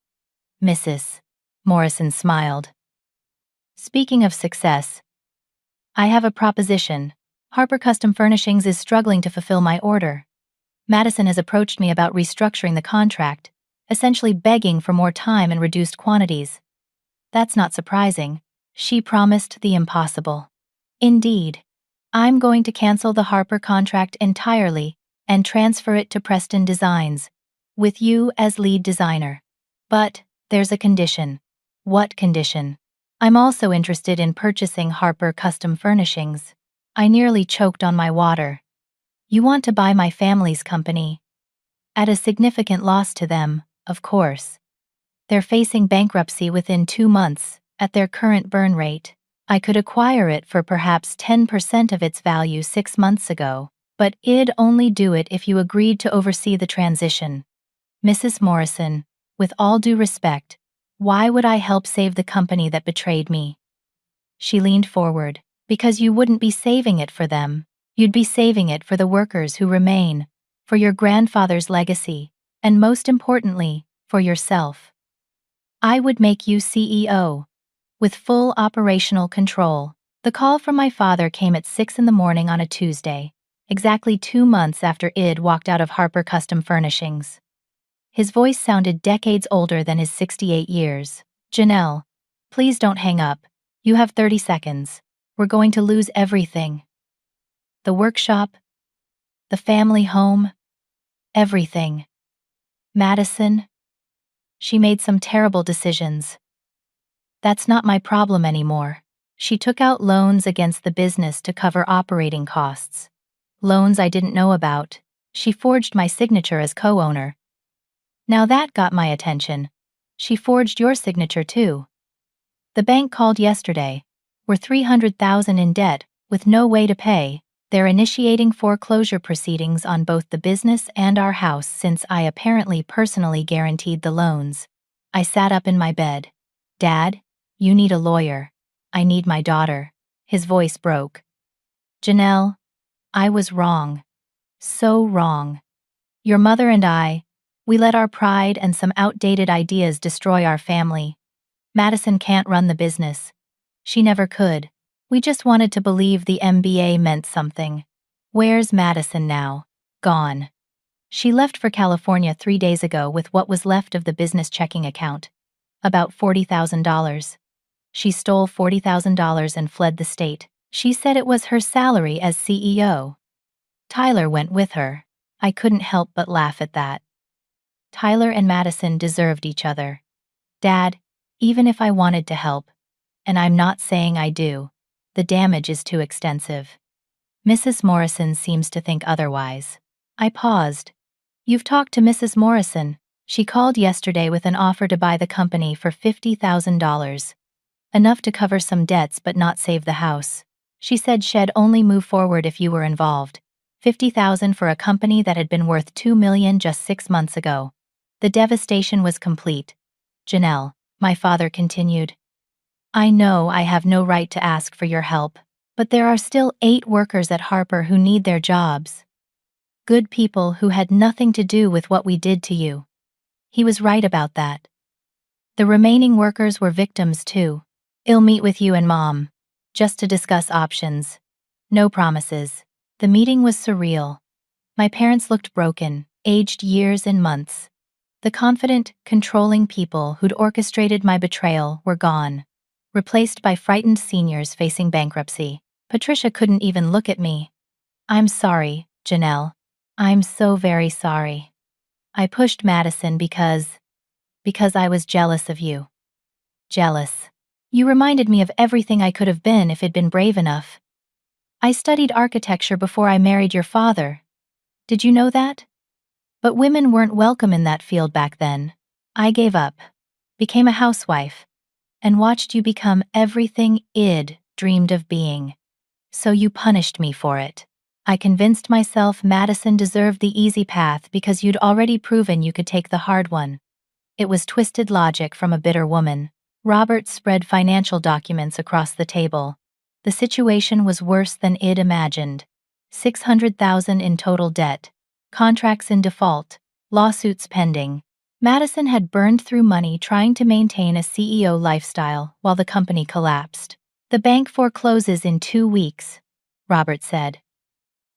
Speaker 1: Mrs. Morrison smiled. "Speaking of success, I have a proposition. Harper Custom Furnishings is struggling to fulfill my order. Madison has approached me about restructuring the contract, essentially begging for more time and reduced quantities. That's not surprising. She promised the impossible." "Indeed. I'm going to cancel the Harper contract entirely and transfer it to Preston Designs, with you as lead designer. But there's a condition. What condition? I'm also interested in purchasing Harper Custom Furnishings. I nearly choked on my water. You want to buy my family's company? At a significant loss to them, of course. They're facing bankruptcy within 2 months, at their current burn rate. I could acquire it for perhaps 10% of its value 6 months ago, but I'd only do it if you agreed to oversee the transition. Mrs. Morrison, with all due respect, why would I help save the company that betrayed me? She leaned forward. Because you wouldn't be saving it for them. You'd be saving it for the workers who remain, for your grandfather's legacy, and most importantly, for yourself. I would make you CEO, with full operational control. The call from my father came at 6 in the morning on a Tuesday, exactly 2 months after Id walked out of Harper Custom Furnishings. His voice sounded decades older than his 68 years. Janelle, please don't hang up. You have 30 seconds. We're going to lose everything. The workshop, the family home, everything. Madison, she made some terrible decisions. That's not my problem anymore. She took out loans against the business to cover operating costs. Loans I didn't know about. She forged my signature as co-owner. Now that got my attention. She forged your signature too. The bank called yesterday. We're $300,000 in debt, with no way to pay. They're initiating foreclosure proceedings on both the business and our house since I apparently personally guaranteed the loans. I sat up in my bed. Dad, you need a lawyer. I need my daughter. His voice broke. Janelle, I was wrong. So wrong. Your mother and I, we let our pride and some outdated ideas destroy our family. Madison can't run the business. She never could. We just wanted to believe the MBA meant something. Where's Madison now? Gone. She left for California 3 days ago with what was left of the business checking account. About $40,000. She stole $40,000 and fled the state. She said it was her salary as CEO. Tyler went with her. I couldn't help but laugh at that. Tyler and Madison deserved each other. Dad, even if I wanted to help, and I'm not saying I do, the damage is too extensive. Mrs. Morrison seems to think otherwise. I paused. You've talked to Mrs. Morrison. She called yesterday with an offer to buy the company for $50,000. Enough to cover some debts but not save the house. She said she'd only move forward if you were involved. $50,000 for a company that had been worth $2 million just 6 months ago. The devastation was complete. Janelle, my father continued. I know I have no right to ask for your help, but there are still 8 workers at Harper who need their jobs. Good people who had nothing to do with what we did to you. He was right about that. The remaining workers were victims too. I'll meet with you and Mom, just to discuss options. No promises. The meeting was surreal. My parents looked broken, aged years and months. The confident, controlling people who'd orchestrated my betrayal were gone, replaced by frightened seniors facing bankruptcy. Patricia couldn't even look at me. I'm sorry, Janelle. I'm so very sorry. I pushed Madison because I was jealous of you. Jealous. You reminded me of everything I could have been if I'd been brave enough. I studied architecture before I married your father. Did you know that? But women weren't welcome in that field back then. I gave up, became a housewife, and watched you become everything I'd dreamed of being. So you punished me for it. I convinced myself Madison deserved the easy path because you'd already proven you could take the hard one. It was twisted logic from a bitter woman. Robert spread financial documents across the table. The situation was worse than I'd imagined. $600,000 in total debt, contracts in default, lawsuits pending. Madison had burned through money trying to maintain a CEO lifestyle while the company collapsed. The bank forecloses in 2 weeks, Robert said.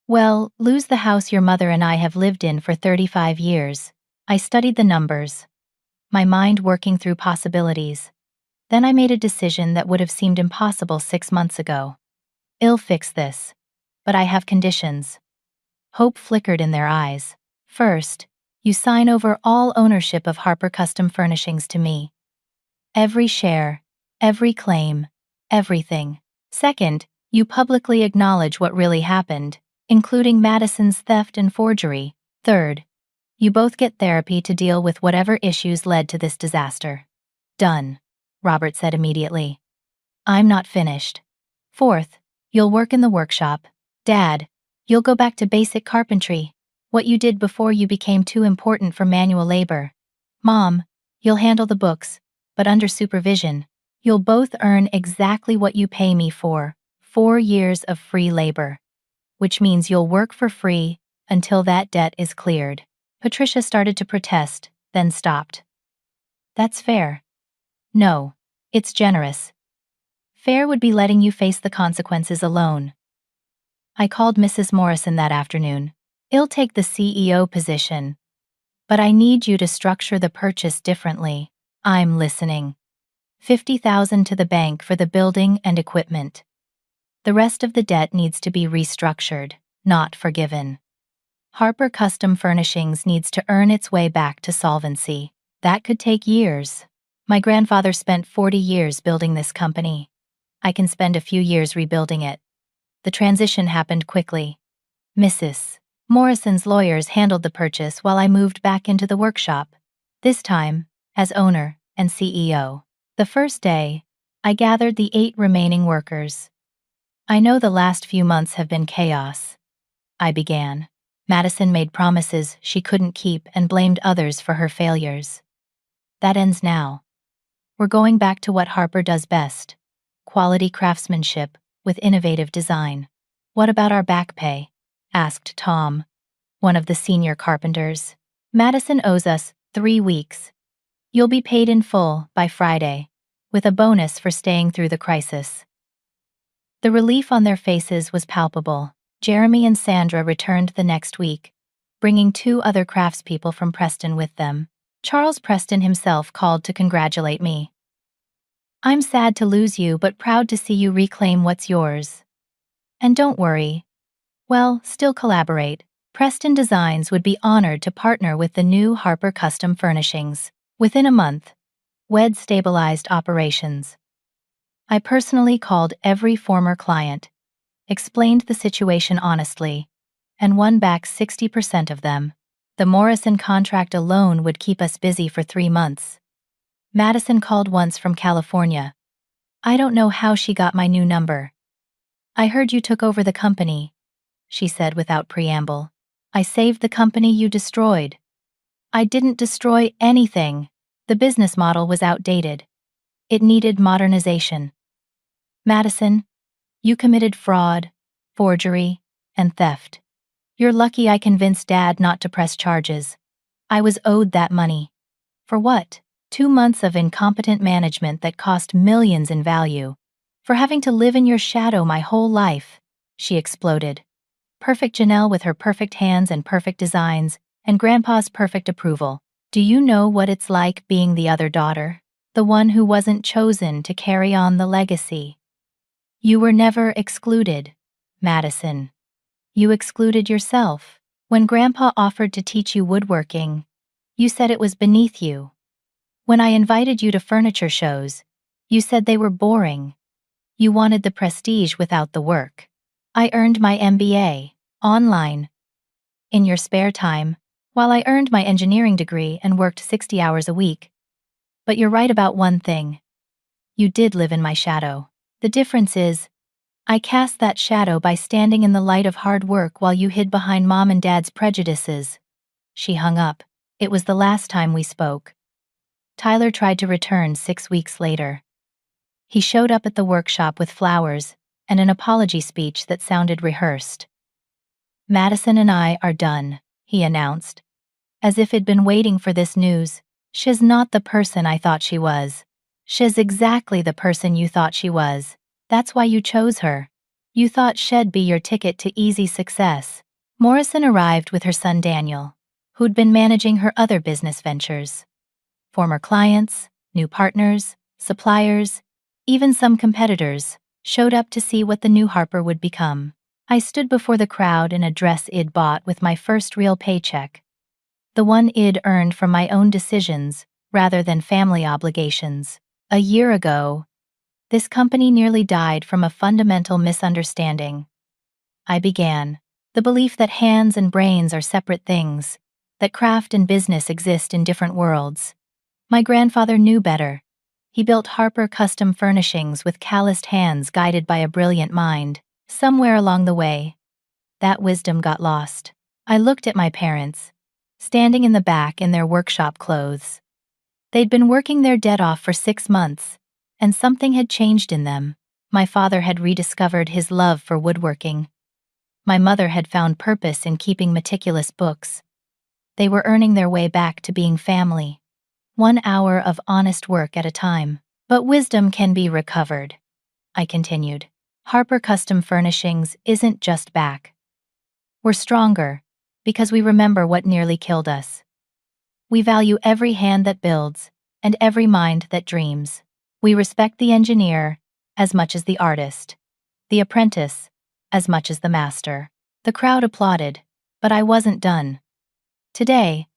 Speaker 1: Well, lose the house your mother and I have lived in for 35 years. I studied the numbers, my mind working through possibilities. Then I made a decision that would have seemed impossible 6 months ago. I'll fix this. But I have conditions. Hope flickered in their eyes. First, you sign over all ownership of Harper Custom Furnishings to me. Every share, every claim, everything. Second, you publicly acknowledge what really happened, including Madison's theft and forgery. Third, you both get therapy to deal with whatever issues led to this disaster. Done, Robert said immediately. I'm not finished. Fourth, you'll work in the workshop. Dad, you'll go back to basic carpentry, what you did before you became too important for manual labor. Mom, you'll handle the books, but under supervision. You'll both earn exactly what you pay me for, 4 years of free labor. Which means you'll work for free until that debt is cleared. Patricia started to protest, then stopped. That's fair. No, it's generous. Fair would be letting you face the consequences alone. I called Mrs. Morrison that afternoon. I'll take the CEO position. But I need you to structure the purchase differently. I'm listening. $50,000 to the bank for the building and equipment. The rest of the debt needs to be restructured, not forgiven. Harper Custom Furnishings needs to earn its way back to solvency. That could take years. My grandfather spent 40 years building this company. I can spend a few years rebuilding it. The transition happened quickly. Mrs. Morrison's lawyers handled the purchase while I moved back into the workshop, this time as owner and CEO. The first day, I gathered the 8 remaining workers. I know the last few months have been chaos. I began. Madison made promises she couldn't keep and blamed others for her failures. That ends now. We're going back to what Harper does best: quality craftsmanship with innovative design. What about our back pay? Asked Tom, one of the senior carpenters. Madison owes us 3 weeks. You'll be paid in full by Friday, with a bonus for staying through the crisis. The relief on their faces was palpable. Jeremy and Sandra returned the next week, bringing 2 other craftspeople from Preston with them. Charles Preston himself called to congratulate me. I'm sad to lose you, but proud to see you reclaim what's yours. And don't worry. Well, still collaborate. Preston Designs would be honored to partner with the new Harper Custom Furnishings. Within a month, WED stabilized operations. I personally called every former client, explained the situation honestly, and won back 60% of them. The Morrison contract alone would keep us busy for 3 months. Madison called once from California. I don't know how she got my new number. I heard you took over the company, she said without preamble. I saved the company you destroyed. I didn't destroy anything. The business model was outdated. It needed modernization. Madison, you committed fraud, forgery, and theft. You're lucky I convinced Dad not to press charges. I was owed that money. For what? 2 months of incompetent management that cost millions in value. For having to live in your shadow my whole life, she exploded. Perfect Janelle with her perfect hands and perfect designs, and Grandpa's perfect approval. Do you know what it's like being the other daughter? The one who wasn't chosen to carry on the legacy. You were never excluded, Madison. You excluded yourself. When Grandpa offered to teach you woodworking, you said it was beneath you. When I invited you to furniture shows, you said they were boring. You wanted the prestige without the work. I earned my MBA, online, in your spare time, while I earned my engineering degree and worked 60 hours a week. But you're right about one thing. You did live in my shadow. The difference is, I cast that shadow by standing in the light of hard work while you hid behind Mom and Dad's prejudices. She hung up. It was the last time we spoke. Tyler tried to return 6 weeks later. He showed up at the workshop with flowers and an apology speech that sounded rehearsed. Madison and I are done, he announced, as if he'd been waiting for this news. She's not the person I thought she was. She's exactly the person you thought she was. That's why you chose her. You thought she'd be your ticket to easy success. Morrison arrived with her son Daniel, who'd been managing her other business ventures. Former clients, new partners, suppliers, even some competitors, showed up to see what the new Harper would become. I stood before the crowd in a dress I'd bought with my first real paycheck. The one I'd earned from my own decisions, rather than family obligations. A year ago, this company nearly died from a fundamental misunderstanding. I began. The belief that hands and brains are separate things, that craft and business exist in different worlds. My grandfather knew better. He built Harper Custom Furnishings with calloused hands guided by a brilliant mind. Somewhere along the way, that wisdom got lost. I looked at my parents, standing in the back in their workshop clothes. They'd been working their debt off for 6 months, and something had changed in them. My father had rediscovered his love for woodworking. My mother had found purpose in keeping meticulous books. They were earning their way back to being family. 1 hour of honest work at a time. But wisdom can be recovered, I continued. Harper Custom Furnishings isn't just back. We're stronger, because we remember what nearly killed us. We value every hand that builds, and every mind that dreams. We respect the engineer as much as the artist, the apprentice as much as the master. The crowd applauded, but I wasn't done. Today,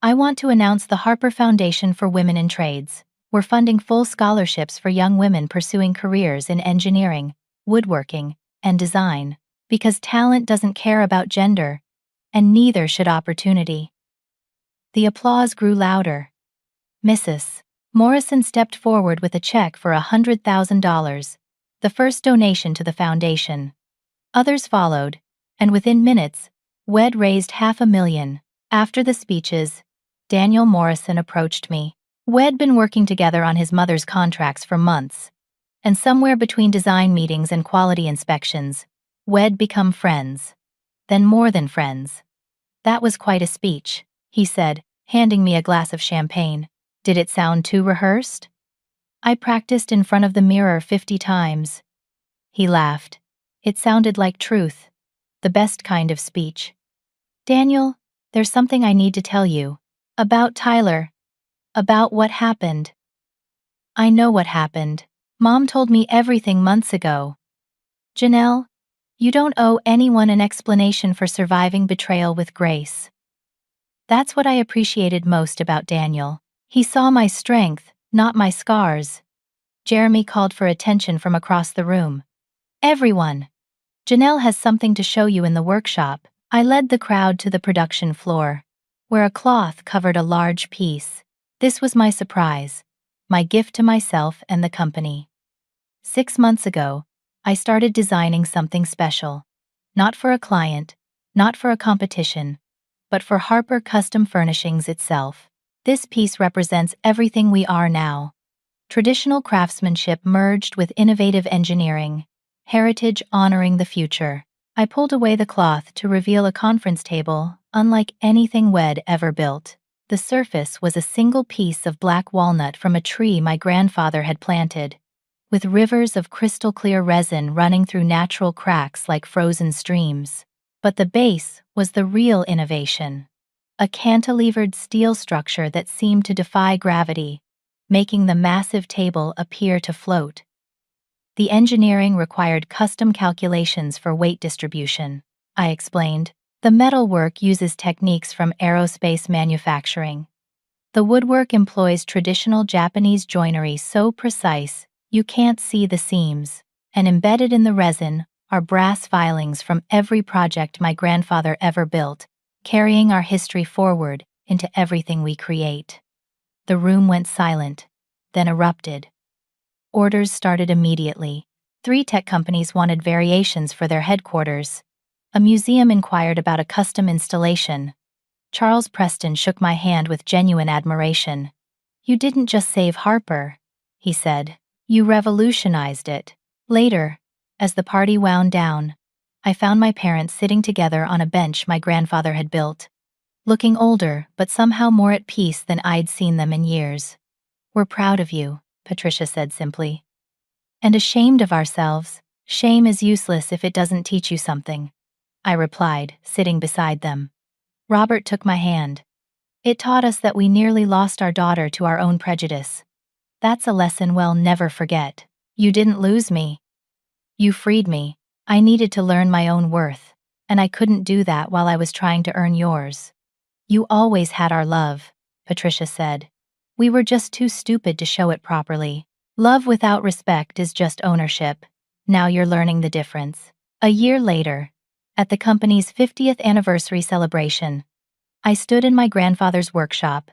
Speaker 1: I want to announce the Harper Foundation for Women in Trades. We're funding full scholarships for young women pursuing careers in engineering, woodworking, and design, because talent doesn't care about gender, and neither should opportunity. The applause grew louder. Mrs. Morrison stepped forward with a check for $100,000, the first donation to the foundation. Others followed, and within minutes, WED raised $500,000. After the speeches, Daniel Morrison approached me. We'd been working together on his mother's contracts for months, and somewhere between design meetings and quality inspections, we'd become friends. Then more than friends. That was quite a speech, he said, handing me a glass of champagne. Did it sound too rehearsed? I practiced in front of the mirror 50 times. He laughed. It sounded like truth, the best kind of speech. Daniel, there's something I need to tell you. About Tyler. About what happened. I know what happened. Mom told me everything months ago. Janelle, you don't owe anyone an explanation for surviving betrayal with grace. That's what I appreciated most about Daniel. He saw my strength, not my scars. Jeremy called for attention from across the room. Everyone! Janelle has something to show you in the workshop. I led the crowd to the production floor, where a cloth covered a large piece. This was my surprise, my gift to myself and the company. 6 months ago, I started designing something special. Not for a client, not for a competition, but for Harper Custom Furnishings itself. This piece represents everything we are now. Traditional craftsmanship merged with innovative engineering, heritage honoring the future. I pulled away the cloth to reveal a conference table unlike anything WED ever built. The surface was a single piece of black walnut from a tree my grandfather had planted, with rivers of crystal-clear resin running through natural cracks like frozen streams. But the base was the real innovation. A cantilevered steel structure that seemed to defy gravity, making the massive table appear to float. The engineering required custom calculations for weight distribution, I explained. The metalwork uses techniques from aerospace manufacturing. The woodwork employs traditional Japanese joinery so precise you can't see the seams, and embedded in the resin are brass filings from every project my grandfather ever built, carrying our history forward into everything we create. The room went silent, then erupted. Orders started immediately. 3 tech companies wanted variations for their headquarters. A museum inquired about a custom installation. Charles Preston shook my hand with genuine admiration. You didn't just save Harper, he said. You revolutionized it. Later, as the party wound down, I found my parents sitting together on a bench my grandfather had built, looking older but somehow more at peace than I'd seen them in years. We're proud of you, Patricia said simply. And ashamed of ourselves. Shame is useless if it doesn't teach you something, I replied, sitting beside them. Robert took my hand. It taught us that we nearly lost our daughter to our own prejudice. That's a lesson we'll never forget. You didn't lose me. You freed me. I needed to learn my own worth, and I couldn't do that while I was trying to earn yours. You always had our love, Patricia said. We were just too stupid to show it properly. Love without respect is just ownership. Now you're learning the difference. A year later, at the company's 50th anniversary celebration, I stood in my grandfather's workshop,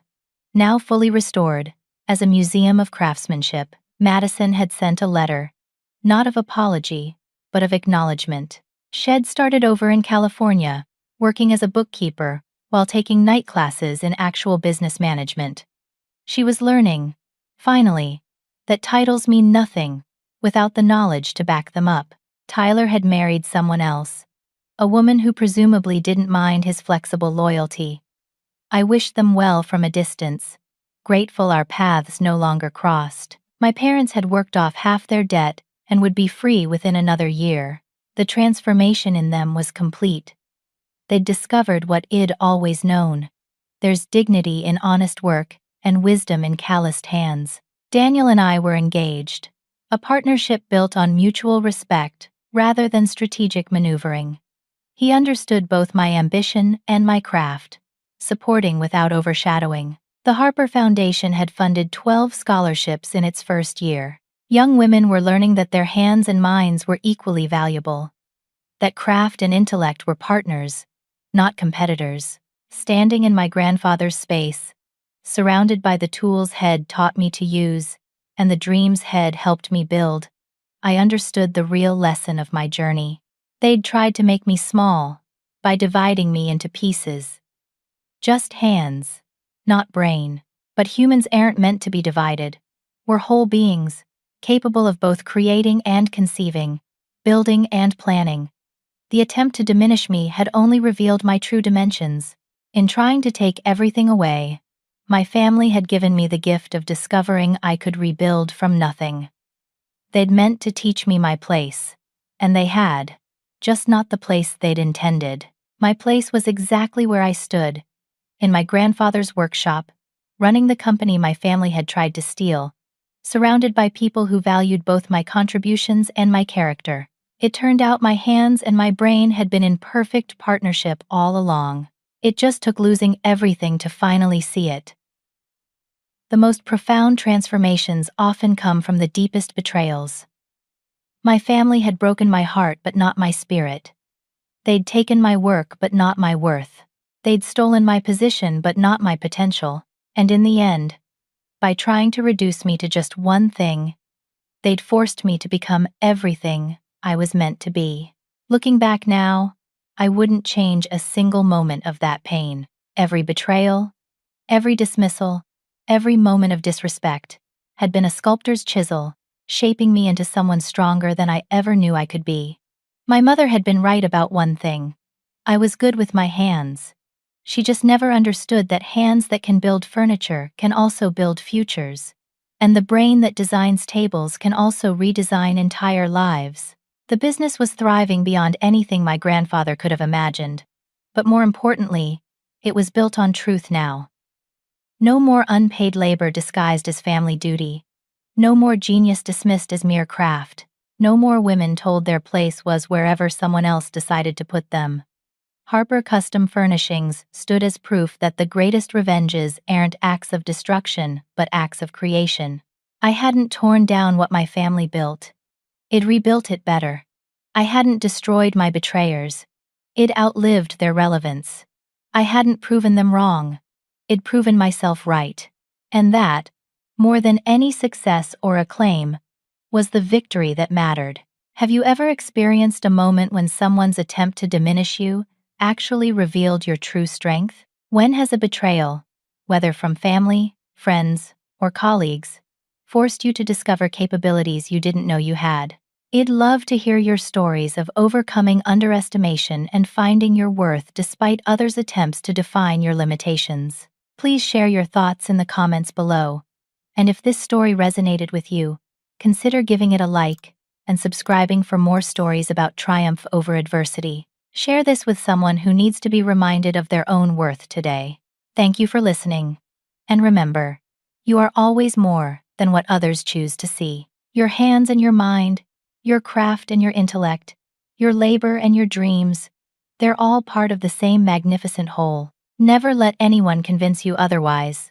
Speaker 1: now fully restored, as a museum of craftsmanship. Madison had sent a letter, not of apology, but of acknowledgement. She'd started over in California, working as a bookkeeper, while taking night classes in actual business management. She was learning, finally, that titles mean nothing without the knowledge to back them up. Tyler had married someone else, a woman who presumably didn't mind his flexible loyalty. I wished them well from a distance, grateful our paths no longer crossed. My parents had worked off half their debt and would be free within another year. The transformation in them was complete. They'd discovered what I'd always known. There's dignity in honest work and wisdom in calloused hands. Daniel and I were engaged, a partnership built on mutual respect rather than strategic maneuvering. He understood both my ambition and my craft, supporting without overshadowing. The Harper Foundation had funded 12 scholarships in its first year. Young women were learning that their hands and minds were equally valuable, that craft and intellect were partners, not competitors. Standing in my grandfather's space, surrounded by the tools Head taught me to use and the dreams Head helped me build, I understood the real lesson of my journey. They'd tried to make me small by dividing me into pieces. Just hands, not brain. But humans aren't meant to be divided. We're whole beings, capable of both creating and conceiving, building and planning. The attempt to diminish me had only revealed my true dimensions. In trying to take everything away, my family had given me the gift of discovering I could rebuild from nothing. They'd meant to teach me my place, and they had, just not the place they'd intended. My place was exactly where I stood, in my grandfather's workshop, running the company my family had tried to steal, surrounded by people who valued both my contributions and my character. It turned out my hands and my brain had been in perfect partnership all along. It just took losing everything to finally see it. The most profound transformations often come from the deepest betrayals. My family had broken my heart but not my spirit. They'd taken my work but not my worth. They'd stolen my position but not my potential. And in the end, by trying to reduce me to just one thing, they'd forced me to become everything I was meant to be. Looking back now, I wouldn't change a single moment of that pain. Every betrayal, every dismissal, every moment of disrespect had been a sculptor's chisel, shaping me into someone stronger than I ever knew I could be. My mother had been right about one thing. I was good with my hands. She just never understood that hands that can build furniture can also build futures, and the brain that designs tables can also redesign entire lives. The business was thriving beyond anything my grandfather could have imagined, but more importantly, it was built on truth now. No more unpaid labor disguised as family duty. No more genius dismissed as mere craft. No more women told their place was wherever someone else decided to put them. Harper Custom Furnishings stood as proof that the greatest revenges aren't acts of destruction, but acts of creation. I hadn't torn down what my family built. It rebuilt it better. I hadn't destroyed my betrayers. It outlived their relevance. I hadn't proven them wrong. It'd proven myself right. And that, more than any success or acclaim, was the victory that mattered. Have you ever experienced a moment when someone's attempt to diminish you actually revealed your true strength? When has a betrayal, whether from family, friends, or colleagues, forced you to discover capabilities you didn't know you had? I'd love to hear your stories of overcoming underestimation and finding your worth despite others' attempts to define your limitations. Please share your thoughts in the comments below. And if this story resonated with you, consider giving it a like and subscribing for more stories about triumph over adversity. Share this with someone who needs to be reminded of their own worth today. Thank you for listening. And remember, you are always more than what others choose to see. Your hands and your mind, your craft and your intellect, your labor and your dreams. They're all part of the same magnificent whole. Never let anyone convince you otherwise.